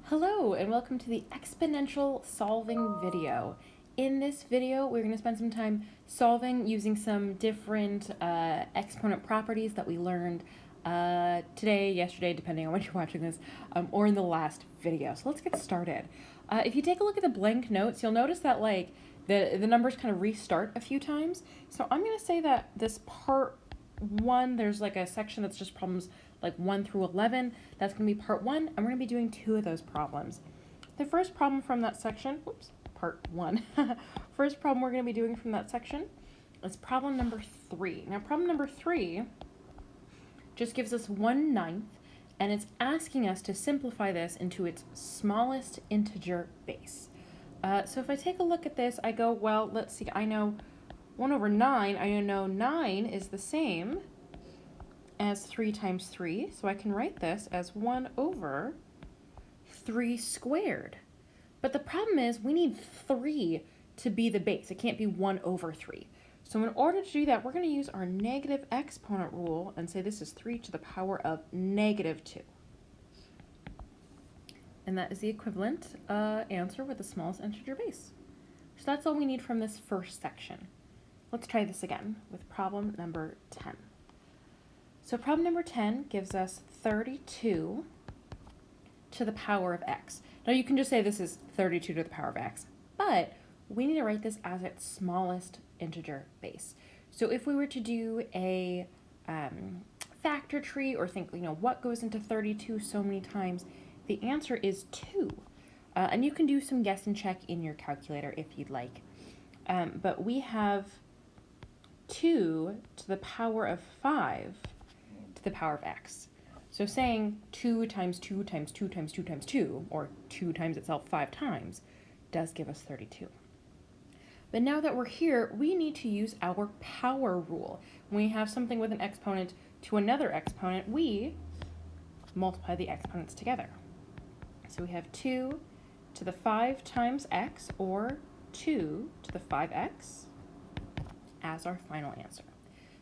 Hello and welcome to the exponential solving video. In this video, we're going to spend some time solving using some different exponent properties that we learned today, yesterday, depending on when you're watching this, or in the last video. So let's get started. If you take a look at the blank notes, you'll notice that the numbers kind of restart a few times. So I'm going to say that this part 1, there's like a section that's just problems like 1 through 11. That's going to be part 1, and we're going to be doing 2 of those problems. The first problem from that section, part 1. First problem we're going to be doing from that section is problem number 3. Now, problem number 3 just gives us 1/9, and it's asking us to simplify this into its smallest integer base. So if I take a look at this, I go, well, let's see, I know 1/9, I know 9 is the same as 3 times 3, so I can write this as 1/3 squared. But the problem is we need 3 to be the base. It can't be 1/3. So in order to do that, we're going to use our negative exponent rule and say this is 3 to the power of -2. And that is the equivalent answer with the smallest integer base. So that's all we need from this first section. Let's try this again with problem number 10. So problem number 10 gives us 32 to the power of x. Now you can just say this is 32 to the power of x, but we need to write this as its smallest integer base. So if we were to do a factor tree or think, what goes into 32 so many times, the answer is 2. And you can do some guess and check in your calculator if you'd like. But we have 2 to the power of 5 to the power of x. So saying 2 times 2 times 2 times 2 times 2, or 2 times itself 5 times, does give us 32. But now that we're here, we need to use our power rule. When we have something with an exponent to another exponent, we multiply the exponents together. So we have 2 to the 5 times x, or 2 to the 5x, as our final answer.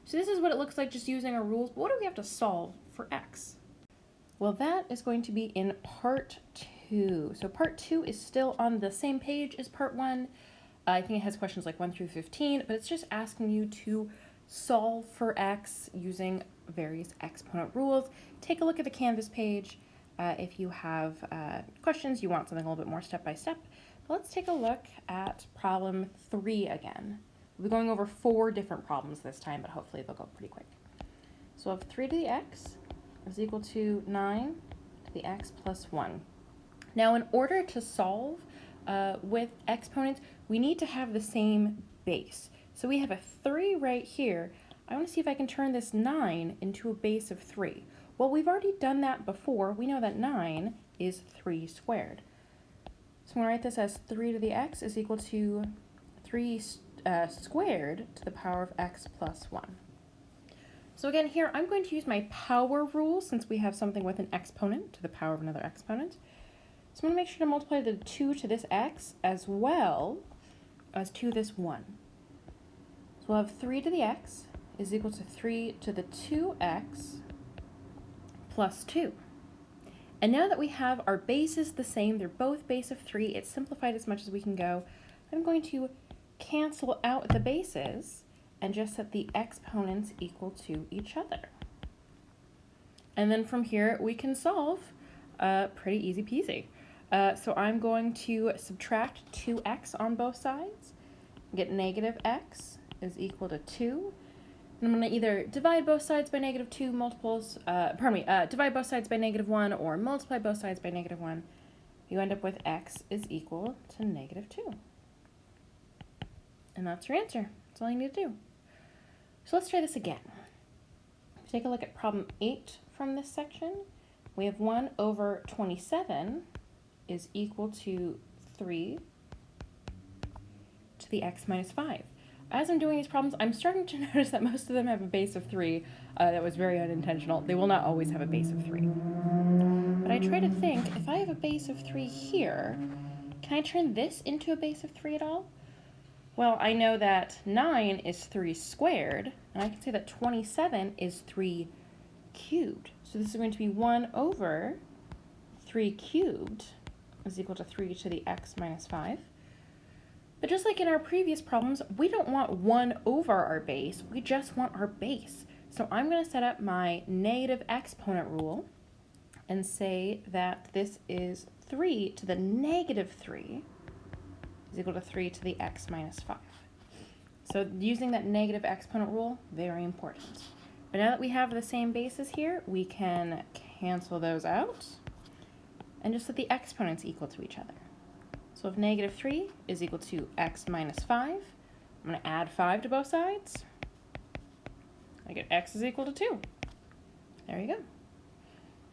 So this is what it looks like just using our rules, but what do we have to solve for x? Well, that is going to be in part 2. So part 2 is still on the same page as part 1. I think it has questions like 1 through 15, but it's just asking you to solve for x using various exponent rules. Take a look at the Canvas page if you have questions, you want something a little bit more step-by-step. But let's take a look at problem 3 again. We'll be going over 4 different problems this time, but hopefully they'll go pretty quick. So we'll have 3 to the x is equal to 9 to the x plus 1. Now, in order to solve with exponents, we need to have the same base. So we have a 3 right here. I want to see if I can turn this 9 into a base of 3. Well, we've already done that before. We know that 9 is 3 squared. So I'm going to write this as 3 to the x is equal to 3 squared to the power of x plus 1. So again, here I'm going to use my power rule since we have something with an exponent to the power of another exponent. So I'm going to make sure to multiply the 2 to this x as well as 2 to this 1. So we'll have 3 to the x is equal to 3 to the 2x plus 2. And now that we have our bases the same, they're both base of 3, it's simplified as much as we can go, I'm going to cancel out the bases and just set the exponents equal to each other. And then from here we can solve pretty easy peasy. So I'm going to subtract 2x on both sides, get negative x is equal to 2. And I'm going to either divide both sides by -2 multiples, divide both sides by -1 or multiply both sides by -1. You end up with x is equal to -2. And that's your answer. That's all you need to do. So let's try this again. Take a look at problem 8 from this section. We have 1/27 is equal to 3 to the x minus 5. As I'm doing these problems, I'm starting to notice that most of them have a base of 3. That was very unintentional. They will not always have a base of 3. But I try to think, if I have a base of 3 here, can I turn this into a base of 3 at all? Well, I know that 9 is 3 squared, and I can say that 27 is 3 cubed. So this is going to be 1/3 cubed is equal to 3 to the x minus 5. But just like in our previous problems, we don't want 1 over our base, we just want our base. So I'm going to set up my negative exponent rule and say that this is 3 to the negative 3 is equal to 3 to the x minus 5. So using that negative exponent rule, very important. But now that we have the same bases here, we can cancel those out and just let the exponents equal to each other. So if negative 3 is equal to x minus 5, I'm going to add 5 to both sides. I get x is equal to 2. There you go.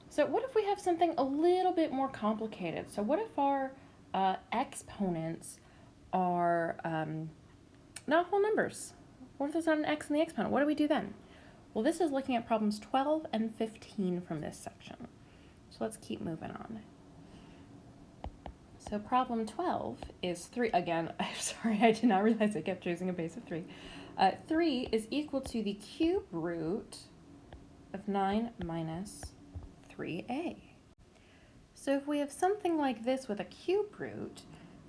So what if we have something a little bit more complicated? So what if our exponents are not whole numbers? What if there's not an x in the exponent? What do we do then? Well, this is looking at problems 12 and 15 from this section. So let's keep moving on. So problem 12 is 3, again, I'm sorry, I did not realize I kept choosing a base of 3. 3 is equal to the cube root of 9 minus 3a. So if we have something like this with a cube root,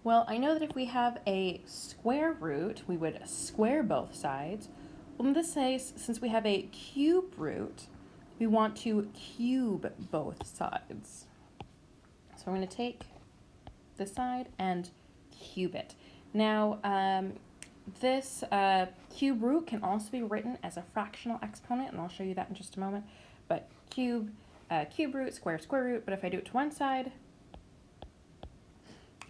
well, I know that if we have a square root, we would square both sides. Well, in this case, since we have a cube root, we want to cube both sides. So I'm going to take this side and cube it. Now, this cube root can also be written as a fractional exponent, and I'll show you that in just a moment. But cube root, square root, but if I do it to one side,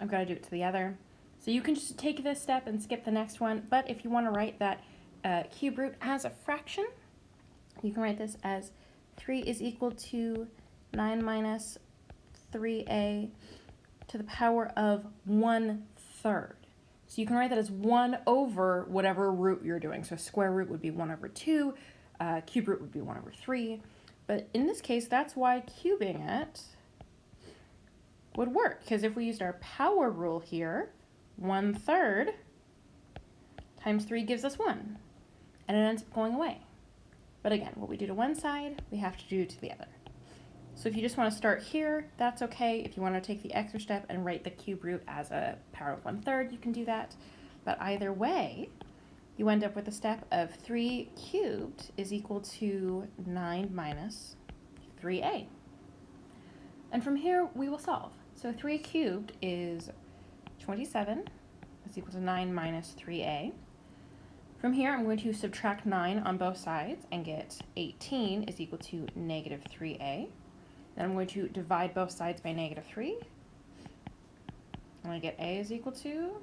I've got to do it to the other. So you can just take this step and skip the next one, but if you want to write that cube root as a fraction, you can write this as 3 is equal to 9 minus 3a to the power of 1/3. So you can write that as 1 over whatever root you're doing. So square root would be 1 over 2, cube root would be 1 over 3. But in this case, that's why cubing it would work, because if we used our power rule here, 1/3 times 3 gives us 1, and it ends up going away. But again, what we do to one side, we have to do to the other. So if you just want to start here, that's okay. If you want to take the extra step and write the cube root as a power of 1/3, you can do that. But either way, you end up with a step of 3 cubed is equal to 9 minus 3a. And from here, we will solve. So 3 cubed is 27 is equal to 9 minus 3a. From here, I'm going to subtract 9 on both sides and get 18 is equal to negative 3a. Then I'm going to divide both sides by negative 3. I'm going to get a is equal to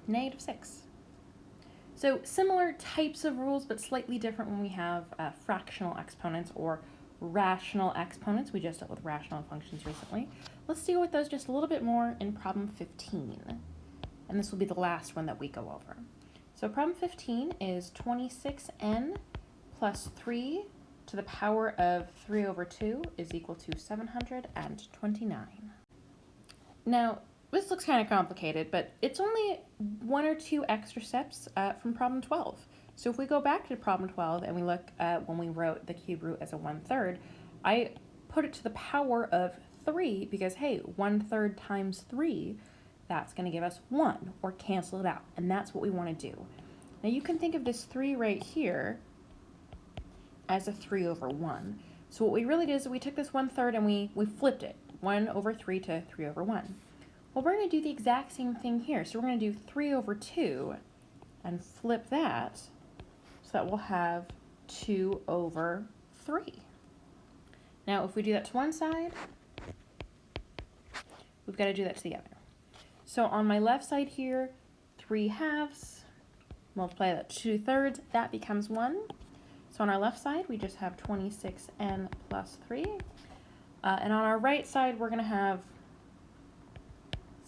negative 6. So similar types of rules, but slightly different when we have fractional exponents or rational exponents. We just dealt with rational functions recently. Let's deal with those just a little bit more in problem 15. And this will be the last one that we go over. So problem 15 is 26n plus 3 to the power of 3 over 2 is equal to 729. Now, this looks kind of complicated, but it's only 1 or 2 extra steps from problem 12. So if we go back to problem 12 and we look at when we wrote the cube root as a 1/3, I put it to the power of 3 because, hey, 1/3 times 3, that's going to give us 1, or cancel it out, and that's what we want to do. Now you can think of this 3 right here as a 3 over 1. So what we really did is we took this 1/3 and we flipped it, 1 over 3 to 3 over 1. Well, we're going to do the exact same thing here. So we're going to do 3 over 2 and flip that so that we'll have 2 over 3. Now, if we do that to one side, we've got to do that to the other. So on my left side here, 3/2, multiply that to 2/3, that becomes 1. So on our left side, we just have 26n plus 3. And on our right side, we're going to have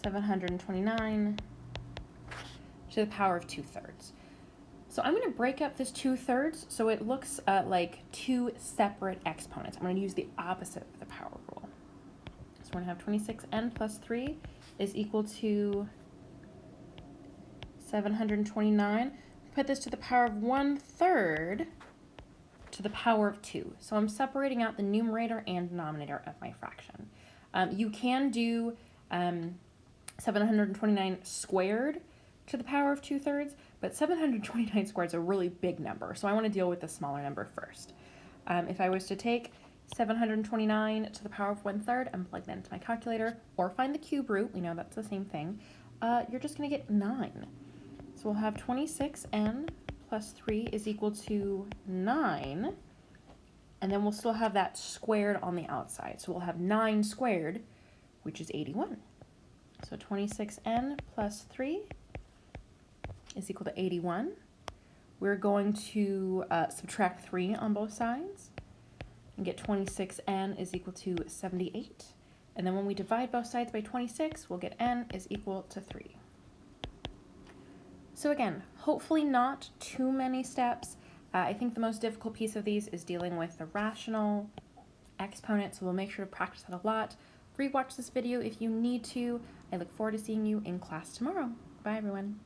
729 to the power of 2/3. So I'm going to break up this 2/3 so it looks like 2 separate exponents. I'm going to use the opposite of the power rule. So we're going to have 26n plus 3 is equal to 729. Put this to the power of 1/3 to the power of 2. So I'm separating out the numerator and denominator of my fraction. You can do 729 squared to the power of 2/3, but 729 squared is a really big number, so I want to deal with the smaller number first. If I was to take 729 to the power of 1/3 and plug that into my calculator, or find the cube root, we know that's the same thing, you're just going to get 9. So we'll have 26n plus 3 is equal to 9, and then we'll still have that squared on the outside. So we'll have 9 squared, which is 81. So 26n plus 3 is equal to 81. We're going to subtract 3 on both sides and get 26n is equal to 78. And then when we divide both sides by 26, we'll get n is equal to 3. So again, hopefully not too many steps. I think the most difficult piece of these is dealing with the rational exponent, so we'll make sure to practice that a lot. Rewatch this video if you need to. I look forward to seeing you in class tomorrow. Bye, everyone.